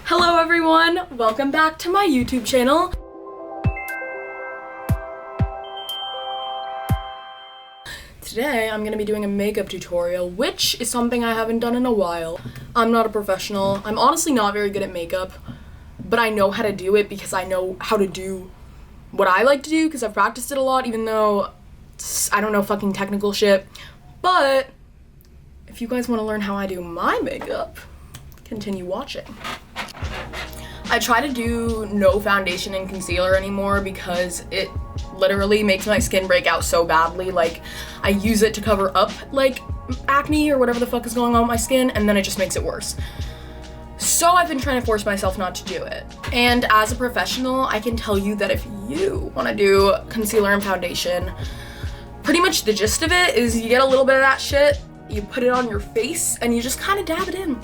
Hello everyone, welcome back to my YouTube channel. Today I'm gonna be doing a makeup tutorial, which is something I haven't done in a while. I'm not a professional. I'm honestly not very good at makeup, but I know how to do it because I know how to do what I like to do because I've practiced it a lot, even though I don't know fucking technical shit. But if you guys want to learn how I do my makeup, continue watching. I try to do no foundation and concealer anymore because it literally makes my skin break out so badly. Like, I use it to cover up like acne or whatever the fuck is going on with my skin, and then it just makes it worse. So I've been trying to force myself not to do it. And as a professional, I can tell you that if you want to do concealer and foundation, pretty much the gist of it is you get a little bit of that shit, you put it on your face, and you just kind of dab it in.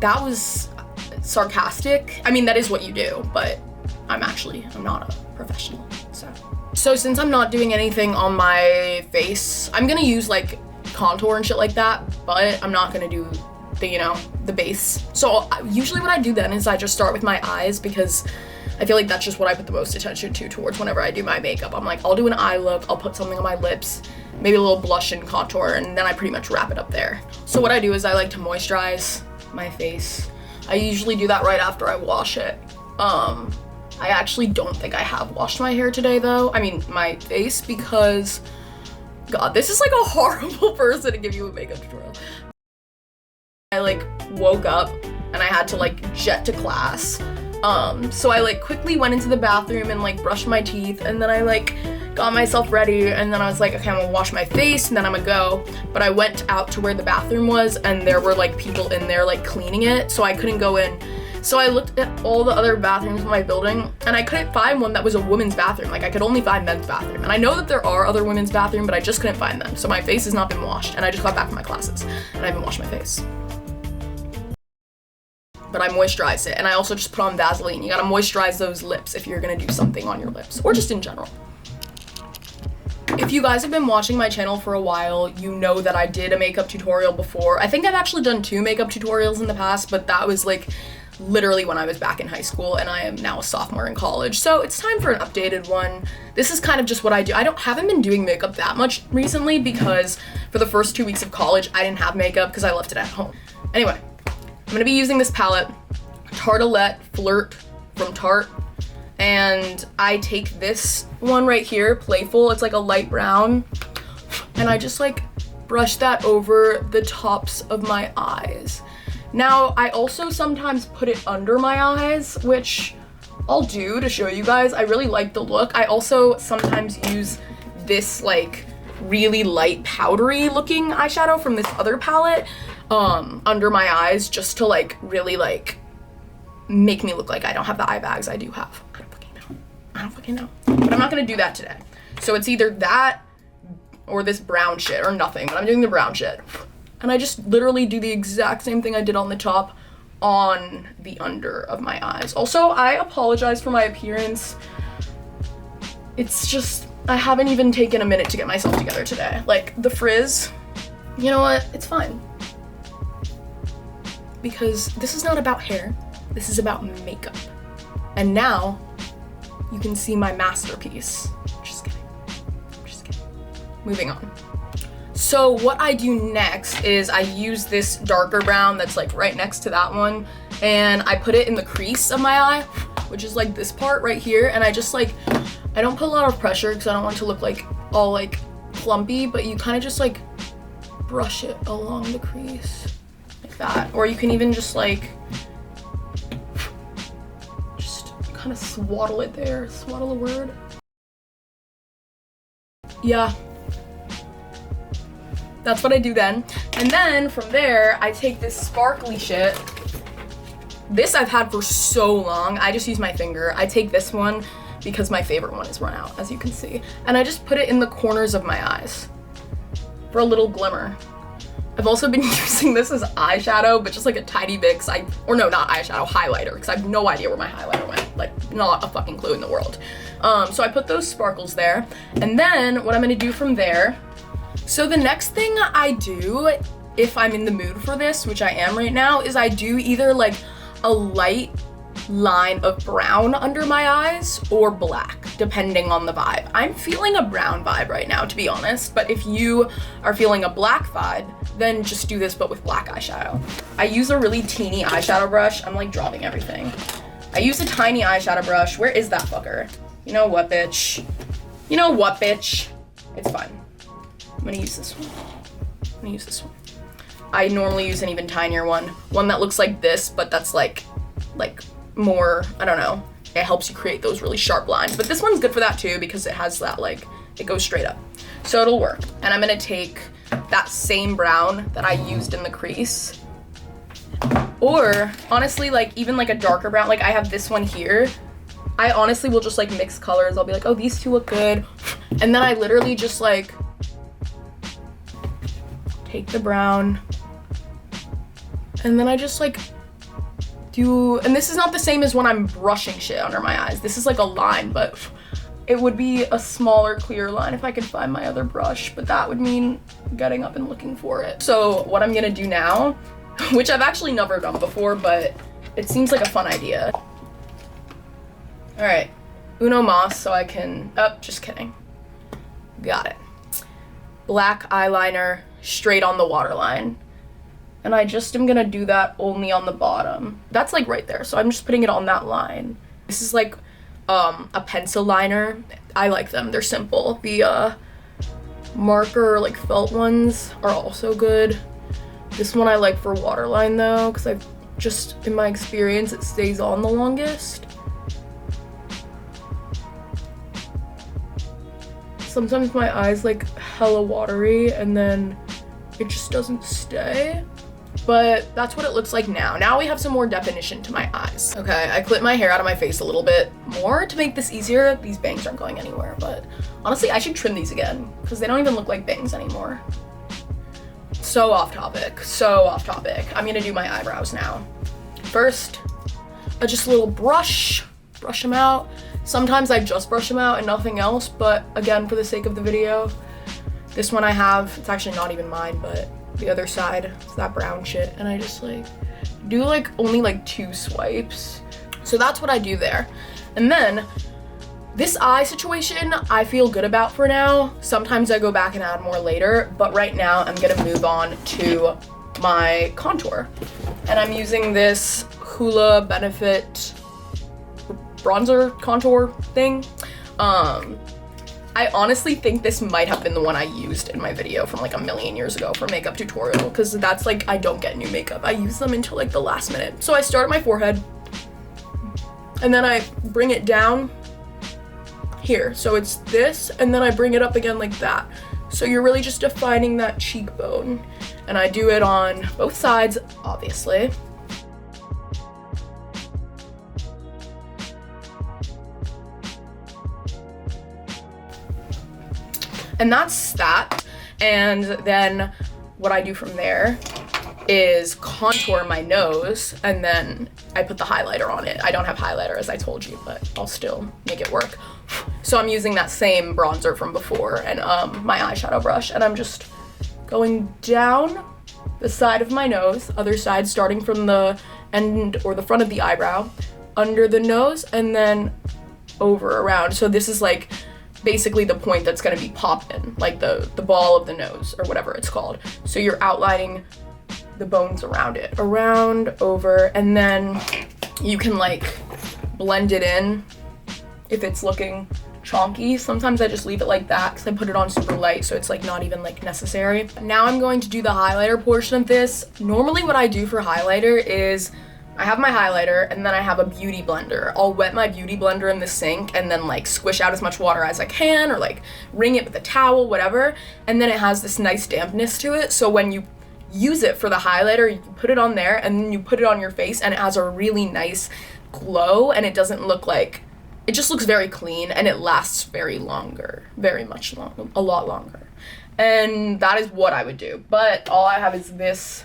That was sarcastic. I mean, that is what you do, but I'm not a professional, so since I'm not doing anything on my face, I'm gonna use like contour and shit like that, but I'm not gonna do the base. So usually what I do then is I just start with my eyes because I feel like that's just what I put the most attention to towards whenever I do my makeup. I'm like, I'll do an eye look, I'll put something on my lips, maybe a little blush and contour, and then I pretty much wrap it up there. So what I do is I like to moisturize my face. I usually do that right after I wash it. I actually don't think I have washed my hair today though. I mean, my face, because God, this is like a horrible person to give you a makeup tutorial. I like woke up and I had to like jet to class. So I like quickly went into the bathroom and like brushed my teeth, and then I like got myself ready, and then I was like, okay, I'm gonna wash my face and then I'm gonna go. But I went out to where the bathroom was and there were like people in there like cleaning it, so I couldn't go in. So I looked at all the other bathrooms in my building and I couldn't find one that was a women's bathroom. Like, I could only find men's bathroom. And I know that there are other women's bathrooms, but I just couldn't find them. So my face has not been washed, and I just got back from my classes and I haven't washed my face. But I moisturized it, and I also just put on Vaseline. You gotta moisturize those lips if you're gonna do something on your lips, or just in general. If you guys have been watching my channel for a while, you know that I did a makeup tutorial before. I think I've actually done 2 makeup tutorials in the past, but that was like literally when I was back in high school, and I am now a sophomore in college. So it's time for an updated one. This is kind of just what I do. I haven't been doing makeup that much recently because for the first 2 weeks of college, I didn't have makeup because I left it at home. Anyway, I'm gonna be using this palette, Tartelette Flirt from Tarte, and I take this one right here, Playful. It's like a light brown, and I just like brush that over the tops of my eyes. Now, I also sometimes put it under my eyes, which I'll do to show you guys. I really like the look. I also sometimes use this like really light powdery looking eyeshadow from this other palette under my eyes, just to like really like make me look like I don't have the eye bags I do have. I don't fucking know. But I'm not gonna do that today. So it's either that or this brown shit or nothing, but I'm doing the brown shit. And I just literally do the exact same thing I did on the top on the under of my eyes. Also, I apologize for my appearance. It's just, I haven't even taken a minute to get myself together today. Like, the frizz, you know what? It's fine. Because this is not about hair. This is about makeup. And now, you can see my masterpiece. Just kidding. Moving on. So what I do next is I use this darker brown that's like right next to that one, and I put it in the crease of my eye, which is like this part right here, and I just like, I don't put a lot of pressure because I don't want it to look like all like clumpy, but you kind of just like brush it along the crease like that. Or you can even just like, just kind of swaddle it there. Swaddle a word? Yeah. That's what I do then. And then from there, I take this sparkly shit. This I've had for so long. I just use my finger. I take this one because my favorite one is run out, as you can see. And I just put it in the corners of my eyes for a little glimmer. I've also been using this as eyeshadow, but just like a tiny bit, not eyeshadow, highlighter, because I have no idea where my highlighter went. Like, not a fucking clue in the world. So I put those sparkles there. And then what I'm gonna do from there, so the next thing I do if I'm in the mood for this, which I am right now, is I do either like a light line of brown under my eyes or black, depending on the vibe. I'm feeling a brown vibe right now, to be honest, but if you are feeling a black vibe, then just do this but with black eyeshadow. I use a really teeny eyeshadow brush. I'm like dropping everything. I use a tiny eyeshadow brush. Where is that fucker? You know what, bitch? You know what, bitch? It's fine. I'm gonna use this one. I'm gonna use this one. I normally use an even tinier one that looks like this, but that's like more, I don't know, it helps you create those really sharp lines. But this one's good for that too, because it has that, like, it goes straight up. So it'll work. And I'm gonna take that same brown that I used in the crease, or honestly, like even like a darker brown, like I have this one here. I honestly will just like mix colors. I'll be like, oh, these two look good. And then I literally just like take the brown and then I just like do, and this is not the same as when I'm brushing shit under my eyes. This is like a line, but it would be a smaller, clear line if I could find my other brush, but that would mean getting up and looking for it. So what I'm gonna do now, which I've actually never done before, but it seems like a fun idea. All right, Uno Mas, so I can, oh, just kidding. Got it. Black eyeliner straight on the waterline. And I just am gonna do that only on the bottom. That's like right there, so I'm just putting it on that line. This is like a pencil liner. I like them, they're simple. The marker, like felt ones are also good. This one I like for waterline though, because I've just, in my experience, it stays on the longest. Sometimes my eyes like hella watery and then it just doesn't stay. But that's what it looks like now. Now we have some more definition to my eyes. Okay, I clipped my hair out of my face a little bit more to make this easier. These bangs aren't going anywhere, but honestly, I should trim these again because they don't even look like bangs anymore. So off topic, so off topic. I'm gonna do my eyebrows now. First, just a little brush them out. Sometimes I just brush them out and nothing else, but again, for the sake of the video, this one I have, it's actually not even mine, but the other side, it's that brown shit, and I just like do like only like 2 swipes. So that's what I do there. And then this eye situation I feel good about for now. Sometimes I go back and add more later, but right now I'm gonna move on to my contour. And I'm using this Hoola Benefit bronzer contour thing. I honestly think this might have been the one I used in my video from like a million years ago for makeup tutorial, because that's like, I don't get new makeup. I use them until like the last minute. So I start at my forehead and then I bring it down here. So it's this, and then I bring it up again like that. So you're really just defining that cheekbone. And I do it on both sides, obviously. And that's that. And then what I do from there is contour my nose, and then I put the highlighter on it. I don't have highlighter, as I told you, but I'll still make it work. So I'm using that same bronzer from before and my eyeshadow brush, and I'm just going down the side of my nose, other side, starting from the end or the front of the eyebrow, under the nose, and then over around. So this is like basically the point that's gonna be popping, like the ball of the nose or whatever it's called. So you're outlining the bones around it, around, over, and then you can like blend it in if it's looking chonky. Sometimes I just leave it like that because I put it on super light, so it's like not even like necessary. Now I'm going to do the highlighter portion of this. Normally what I do for highlighter is I have my highlighter and then I have a beauty blender. I'll wet my beauty blender in the sink and then like squish out as much water as I can, or like wring it with a towel, whatever. And then it has this nice dampness to it. So when you use it for the highlighter, you put it on there and then you put it on your face and it has a really nice glow, and it doesn't look like, it just looks very clean, and it lasts very longer, very much long, a lot longer. And that is what I would do. But all I have is this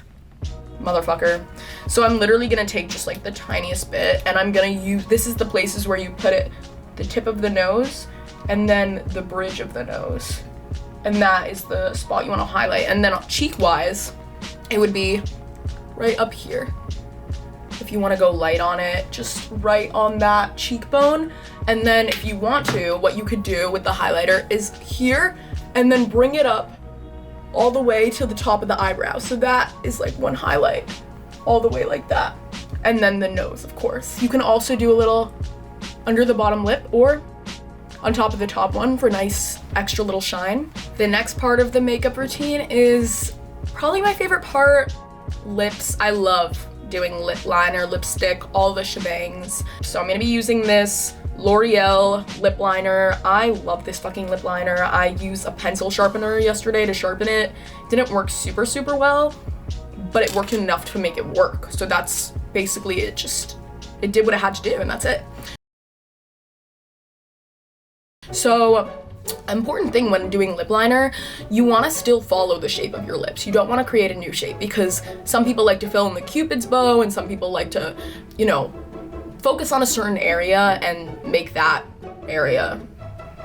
motherfucker. So I'm literally gonna take just like the tiniest bit, and I'm gonna use, this is the places where you put it, the tip of the nose and then the bridge of the nose, and that is the spot you want to highlight. And then cheek wise, it would be right up here. If you want to go light on it, just right on that cheekbone. And then if you want to, what you could do with the highlighter is here, and then bring it up all the way to the top of the eyebrow. So that is like one highlight, all the way like that. And then the nose, of course. You can also do a little under the bottom lip or on top of the top one for nice extra little shine. The next part of the makeup routine is probably my favorite part, lips. I love doing lip liner, lipstick, all the shebangs. So I'm gonna be using this L'Oreal lip liner. I love this fucking lip liner. I used a pencil sharpener yesterday to sharpen it. Didn't work super well, but it worked enough to make it work. So that's basically it. It did what it had to do, and that's it. So, important thing when doing lip liner, you want to still follow the shape of your lips. You don't want to create a new shape, because some people like to fill in the Cupid's bow, and some people like to, you know, focus on a certain area and make that area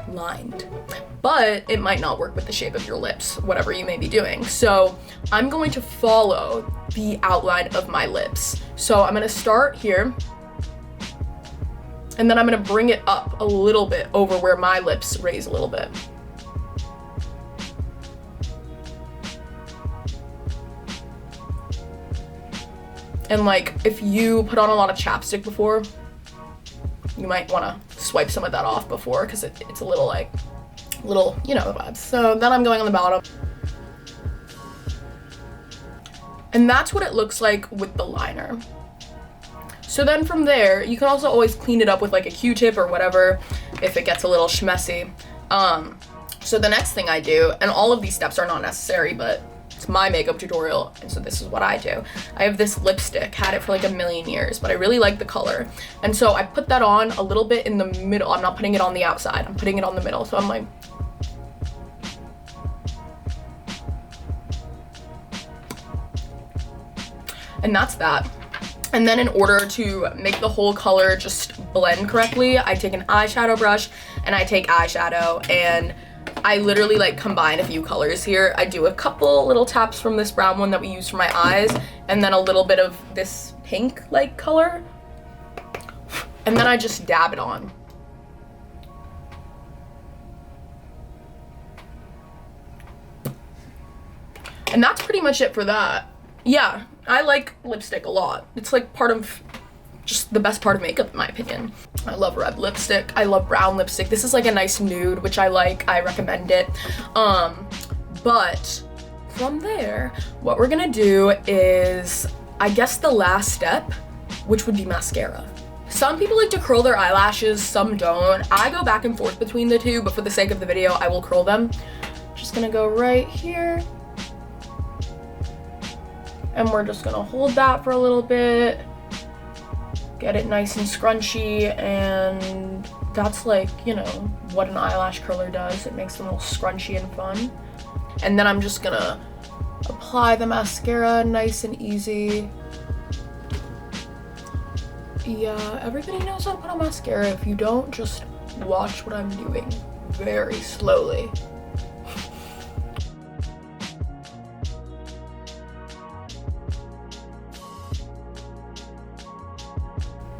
lined. But it might not work with the shape of your lips, whatever you may be doing. So I'm going to follow the outline of my lips. So I'm going to start here, and then I'm going to bring it up a little bit over where my lips raise a little bit. And like, if you put on a lot of chapstick before, you might want to swipe some of that off before, because it's a little like, you know the vibes. So then I'm going on the bottom. And that's what it looks like with the liner. So then from there, you can also always clean it up with like a Q-tip or whatever if it gets a little schmessy. So the next thing I do, and all of these steps are not necessary, but it's my makeup tutorial, and so this is what I do. I have this lipstick, had it for like a million years, but I really like the color. And so I put that on a little bit in the middle. I'm not putting it on the outside, I'm putting it on the middle. So I'm like, and that's that. And then in order to make the whole color just blend correctly, I take an eyeshadow brush and I take eyeshadow, and I literally like combine a few colors here. I do a couple little taps from this brown one that we use for my eyes, and then a little bit of this pink like color, and then I just dab it on. And that's pretty much it for that. Yeah, I like lipstick a lot. It's like part of just the best part of makeup in my opinion. I love red lipstick. I love brown lipstick. This is like a nice nude, which I like. I recommend it. But from there, what we're gonna do is, I guess the last step, which would be mascara. Some people like to curl their eyelashes, some don't. I go back and forth between the two, but for the sake of the video, I will curl them. Just gonna go right here. And we're just gonna hold that for a little bit. Get it nice and scrunchy, and that's like, you know, what an eyelash curler does. It makes them all scrunchy and fun. And then I'm just gonna apply the mascara nice and easy. Yeah, everybody knows how to put on mascara. If you don't, just watch what I'm doing very slowly.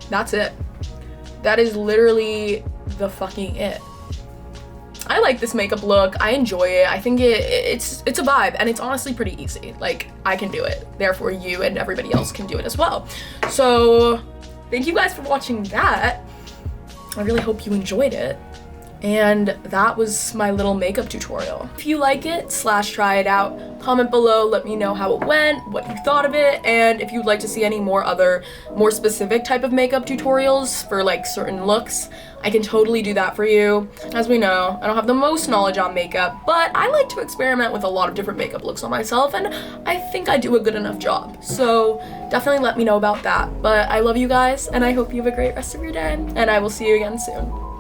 That's it. That is literally the fucking it. I like this makeup look. I enjoy it. I think it's a vibe, and it's honestly pretty easy. Like, I can do it. Therefore, you and everybody else can do it as well. So, thank you guys for watching that. I really hope you enjoyed it. And that was my little makeup tutorial. If you like it / try it out, comment below, let me know how it went, what you thought of it, and if you'd like to see any more specific type of makeup tutorials for like certain looks, I can totally do that for you. As we know, I don't have the most knowledge on makeup, but I like to experiment with a lot of different makeup looks on myself, and I think I do a good enough job. So definitely let me know about that. But I love you guys, and I hope you have a great rest of your day, and I will see you again soon.